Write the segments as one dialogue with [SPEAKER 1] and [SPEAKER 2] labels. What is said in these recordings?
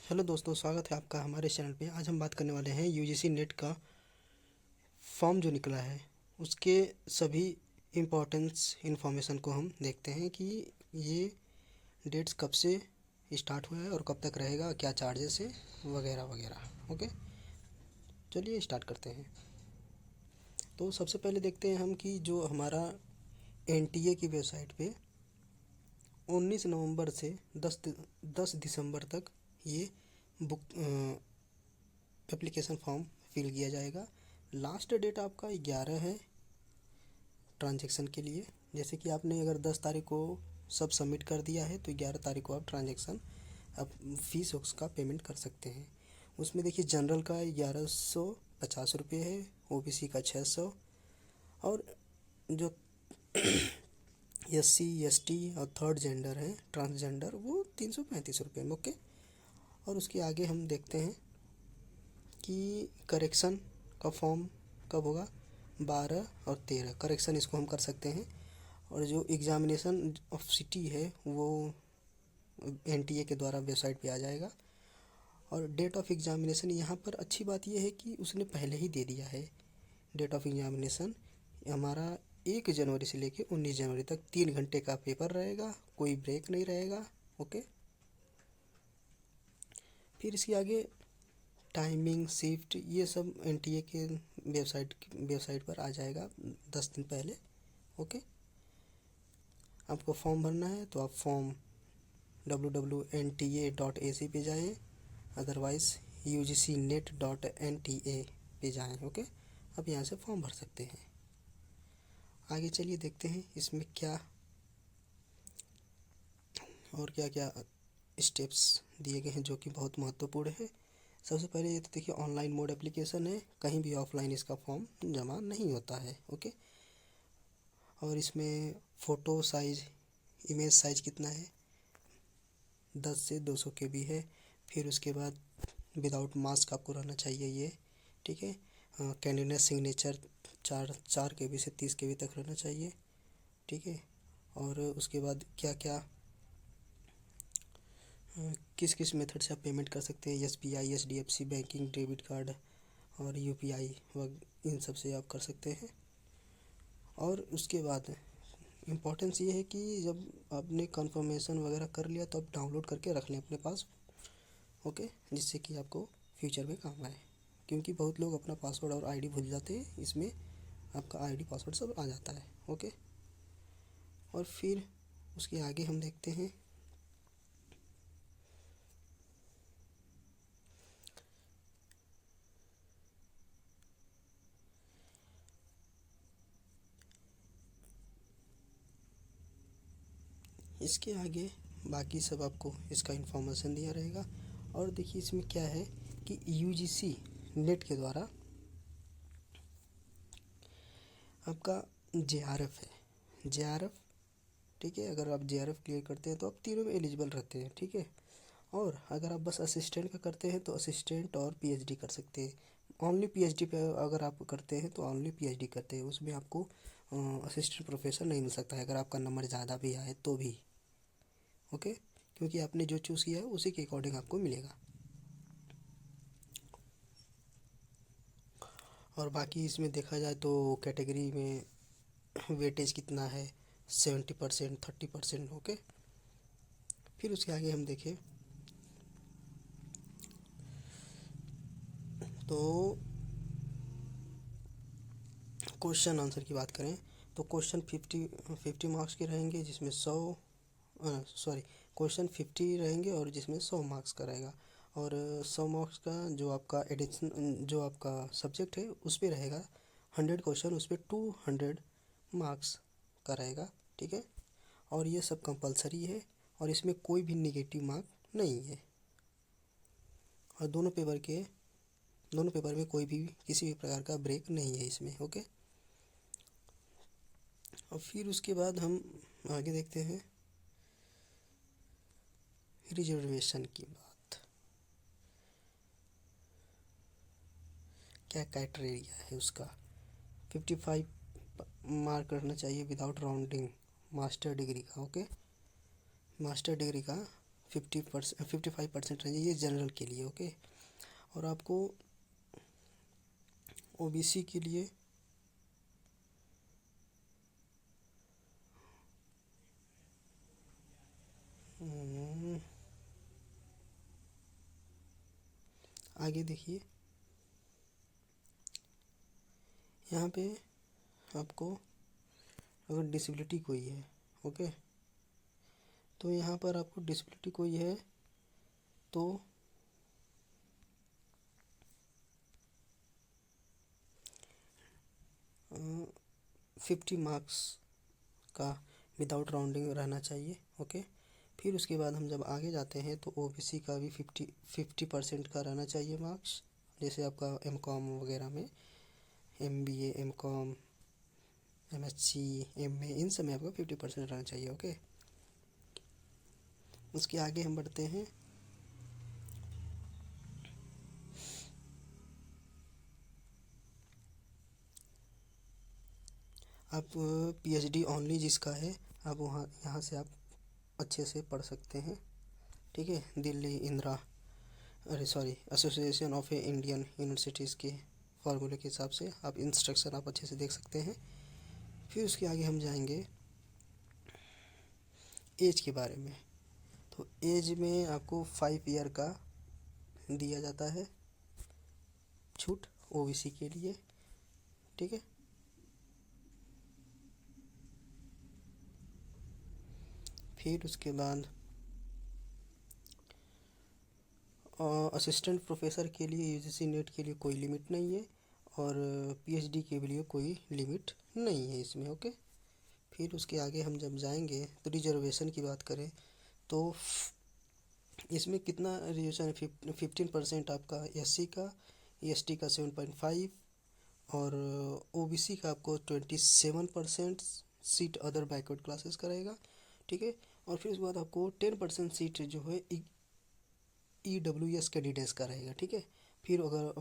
[SPEAKER 1] Hello दोस्तों, स्वागत है आपका हमारे चैनल पे। आज हम बात करने वाले हैं यूजीसी नेट का फॉर्म जो निकला है उसके सभी इम्पोर्टेंस इन्फॉर्मेशन को हम देखते हैं कि ये डेट्स कब से स्टार्ट हुआ है और कब तक रहेगा, क्या चार्जेस है वगैरह वगैरह। ओके, चलिए स्टार्ट करते हैं। तो सबसे पहले देखते हैं हम कि जो हमारा एनटीए की वेबसाइट पे 19 नवंबर से 10 दिसंबर तक ये बुक एप्लीकेशन फॉर्म फिल किया जाएगा। लास्ट डेट आपका 11 है ट्रांजैक्शन के लिए। जैसे कि आपने अगर 10 तारीख को सब सबमिट कर दिया है तो 11 तारीख को आप ट्रांजैक्शन अब फीस उसका पेमेंट कर सकते हैं। उसमें देखिए जनरल का 1150 रुपये है, ओबीसी का 600 और जो एससी एसटी और थर्ड जेंडर है ट्रांसजेंडर वो 335 रुपये में। ओके, और उसके आगे हम देखते हैं कि करेक्शन का फॉर्म कब होगा। 12 और 13 करेक्शन इसको हम कर सकते हैं। और जो एग्ज़ामिनेशन ऑफ सिटी है वो एनटीए के द्वारा वेबसाइट पे आ जाएगा। और डेट ऑफ एग्ज़ामिनेशन यहाँ पर अच्छी बात यह है कि उसने पहले ही दे दिया है। डेट ऑफ एग्ज़ामिनेशन हमारा 1 जनवरी से लेके 19 जनवरी तक 3 घंटे का पेपर रहेगा, कोई ब्रेक नहीं रहेगा। ओके, फिर इसके आगे टाइमिंग शिफ्ट ये सब एनटीए के वेबसाइट पर आ जाएगा 10 दिन पहले। ओके, आपको फॉर्म भरना है तो आप फॉर्म www.nta.ac पे जाएँ, अदरवाइज़ ugcnet.nta पे जाएँ। ओके, अब यहाँ से फॉर्म भर सकते हैं। आगे चलिए देखते हैं इसमें क्या और क्या क्या स्टेप्स दिए गए हैं जो कि बहुत महत्वपूर्ण है। सबसे पहले ये तो देखिए ऑनलाइन मोड एप्लीकेशन है, कहीं भी ऑफलाइन इसका फॉर्म जमा नहीं होता है। ओके, और इसमें फ़ोटो साइज इमेज साइज़ कितना है, 10 से 200 के बी है। फिर उसके बाद विदाउट मास्क आपको रहना चाहिए ये, ठीक है। कैंडिडेट सिग्नेचर 4 के बी से 30 के बी तक रहना चाहिए, ठीक है। और उसके बाद क्या क्या किस किस मेथड से आप पेमेंट कर सकते हैं, SBI HDFC banking debit card और यूपीआई इन सब से आप कर सकते हैं। और उसके बाद इम्पोर्टेंस ये है कि जब आपने कंफर्मेशन वगैरह कर लिया तो आप डाउनलोड करके रख लें अपने पास। ओके, जिससे कि आपको फ्यूचर में काम आए, क्योंकि बहुत लोग अपना पासवर्ड और आईडी भूल जाते हैं। इसमें आपका आईडी पासवर्ड सब आ जाता है। ओके, और फिर उसके आगे हम देखते हैं इसके आगे बाकी सब आपको इसका इन्फॉर्मेशन दिया रहेगा। और देखिए इसमें क्या है कि यूजीसी नेट के द्वारा आपका जेआरएफ है, जेआरएफ, ठीक है। अगर आप जेआरएफ क्लियर करते हैं तो आप तीनों में एलिजिबल रहते हैं, ठीक है। और अगर आप बस असिस्टेंट का करते हैं तो असिस्टेंट और पीएचडी कर सकते हैं। ओनली पीएचडी पे अगर आप करते हैं तो ओनली पीएचडी करते हैं, उसमें आपको असिस्टेंट प्रोफेसर नहीं मिल सकता है अगर आपका नंबर ज़्यादा भी आए तो भी। ओके, क्योंकि आपने जो चूज़ किया है उसी के अकॉर्डिंग आपको मिलेगा। और बाकी इसमें देखा जाए तो कैटेगरी में वेटेज कितना है, 70%, 30%। ओके, फिर उसके आगे हम देखें तो क्वेश्चन आंसर की बात करें तो क्वेश्चन 50 मार्क्स के रहेंगे, जिसमें 50 रहेंगे और जिसमें 100 मार्क्स का रहेगा। और 100 मार्क्स का जो आपका एडिशन जो आपका सब्जेक्ट है उस पर रहेगा 100 क्वेश्चन, उस पर 200 मार्क्स का रहेगा, ठीक है। और ये सब कंपलसरी है और इसमें कोई भी निगेटिव मार्क नहीं है। और दोनों पेपर में कोई भी किसी भी प्रकार का ब्रेक नहीं है इसमें। ओके, और फिर उसके बाद हम आगे देखते हैं रिजर्वेशन की बात। क्या क्राइटेरिया है उसका, 55 मार्क रहना चाहिए विदाउट राउंडिंग मास्टर डिग्री का। ओके, मास्टर डिग्री का 55% रहेंगे, ये जनरल के लिए। ओके, और आपको ओबीसी के लिए आगे देखिए, यहाँ पे आपको अगर डिसेबिलिटी कोई है, ओके, तो यहाँ पर आपको डिसेबिलिटी कोई है तो 50 मार्क्स का विदाउट राउंडिंग रहना चाहिए। ओके, फिर उसके बाद हम जब आगे जाते हैं तो ओबीसी का भी 50% का रहना चाहिए मार्क्स। जैसे आपका एमकॉम वगैरह में, एमबीए, एमकॉम, एमएससी, एमए, इन सब में आपका 50% रहना चाहिए। ओके, उसके आगे हम बढ़ते हैं। आप पीएचडी ओनली जिसका है, आप वहाँ यहाँ से आप अच्छे से पढ़ सकते हैं। ठीक है, Delhi association of Indian universities के फार्मूले के हिसाब से आप इंस्ट्रक्शन आप अच्छे से देख सकते हैं। फिर उसके आगे हम जाएंगे एज के बारे में। तो एज में आपको 5 ईयर का दिया जाता है छूट ओबीसी के लिए। ठीक है, फिर उसके बाद असिस्टेंट प्रोफेसर के लिए यूजीसी नेट के लिए कोई लिमिट नहीं है, और पीएचडी के लिए कोई लिमिट नहीं है इसमें। ओके, फिर उसके आगे हम जब जाएंगे तो रिजर्वेशन की बात करें तो इसमें कितना रिजर्वेशन है, 15% आपका एससी का, एसटी का 7.5, और ओबीसी का आपको 27% सीट अदर बैकवर्ड क्लासेस का रहेगा। ठीक है, और फिर उसके बाद आपको 10% सीट जो है ईडब्ल्यूएस कैंडिडेट्स का रहेगा। ठीक है, फिर अगर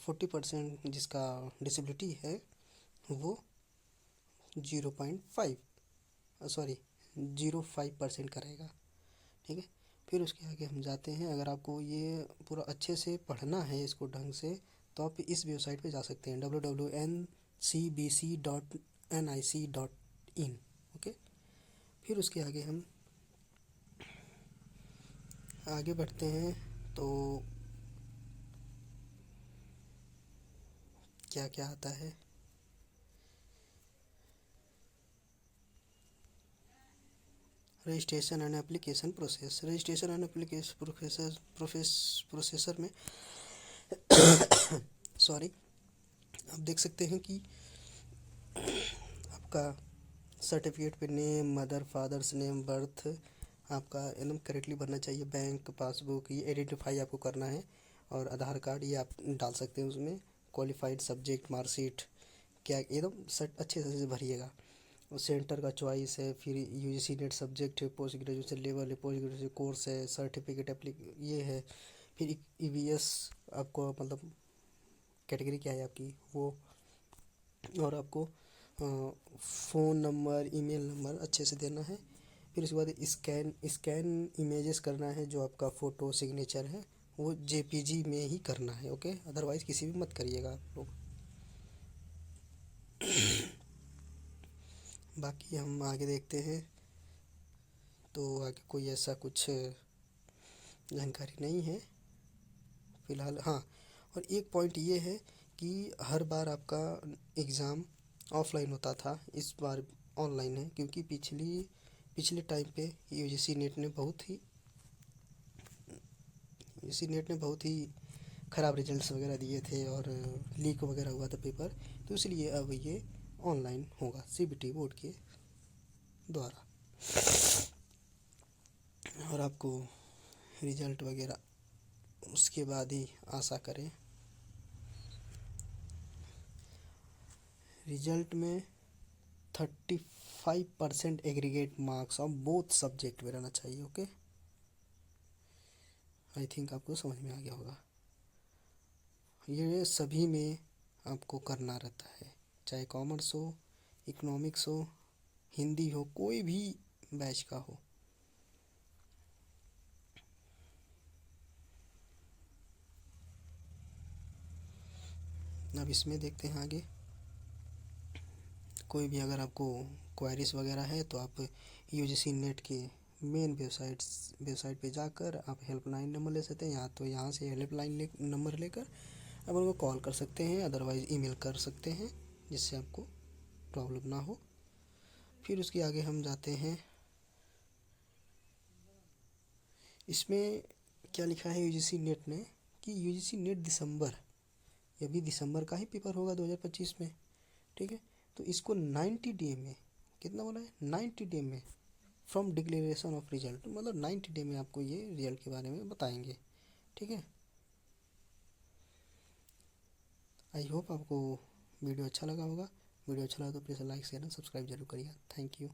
[SPEAKER 1] 40% जिसका डिसेबिलिटी है वो 0.5 का रहेगा। ठीक है, फिर उसके आगे हम जाते हैं। अगर आपको ये पूरा अच्छे से पढ़ना है इसको ढंग से, तो आप इस वेबसाइट पे जा सकते हैं www.ncbc.nic.in। ओके, फिर उसके आगे हम आगे बढ़ते हैं तो क्या क्या आता है। Registration and application process. Registration and application processor में सॉरी, आप देख सकते हैं कि आपका सर्टिफिकेट पे name, mother father's name, birth आपका एकदम करेक्टली भरना चाहिए। बैंक पासबुक, ये आइडेंटिफाई आपको करना है, और आधार कार्ड ये आप डाल सकते हैं उसमें। क्वालिफाइड सब्जेक्ट, मार्कशीट, क्या एकदम सेट अच्छे से भरिएगा। और सेंटर का चॉइस है, फिर यूजीसी नेट सब्जेक्ट है, पोस्ट ग्रेजुएशन लेवल है, पोस्ट ग्रेजुएशन कोर्स है, सर्टिफिकेट ये है, फिर ईवीएस आपको मतलब कैटेगरी क्या है आपकी वो, और आपको फ़ोन नंबर, ईमेल नंबर अच्छे से देना है। फिर उसके बाद स्कैन इमेजेस करना है, जो आपका फ़ोटो सिग्नेचर है वो जेपीजी में ही करना है। ओके, अदरवाइज़ किसी भी मत करिएगा आप लोग। बाकी हम आगे देखते हैं तो आगे कोई ऐसा कुछ जानकारी नहीं है फ़िलहाल। हाँ, और एक पॉइंट ये है कि हर बार आपका एग्ज़ाम ऑफलाइन होता था, इस बार ऑनलाइन है, क्योंकि पिछले टाइम पे यूजीसी नेट ने बहुत ही ख़राब रिजल्ट्स वगैरह दिए थे, और लीक वगैरह हुआ था पेपर, तो इसलिए अब ये ऑनलाइन होगा सीबीटी बोर्ड के द्वारा। और आपको रिज़ल्ट वगैरह उसके बाद ही आशा करें। रिज़ल्ट में 35% aggregate marks of both subject में रहना चाहिए। ओके, आई थिंक आपको समझ में आ गया होगा। ये सभी में आपको करना रहता है, चाहे कॉमर्स हो, इकोनॉमिक्स हो, हिंदी हो, कोई भी बैच का हो। अब इसमें देखते हैं आगे। कोई भी अगर आपको क्वेरीज वगैरह है तो आप यूजीसी नेट के मेन वेबसाइट पे जाकर आप हेल्पलाइन नंबर ले सकते हैं, या तो यहाँ से हेल्पलाइन नंबर लेकर आप उनको कॉल कर सकते हैं, अदरवाइज़ ईमेल कर सकते हैं, जिससे आपको प्रॉब्लम ना हो। फिर उसके आगे हम जाते हैं। इसमें क्या लिखा है यूजीसी नेट ने कि यूजीसी नेट दिसंबर, ये भी दिसंबर का ही पेपर होगा 2025 में, ठीक है। तो इसको 90 डे में, कितना बोला है, 90 डे में फ्रॉम डिक्लेरेशन ऑफ रिजल्ट, मतलब 90 डे में आपको ये रिजल्ट के बारे में बताएंगे, ठीक है। आई होप आपको वीडियो अच्छा लगा होगा। वीडियो अच्छा लगा तो please like share and subscribe जरूर करिए। Thank you.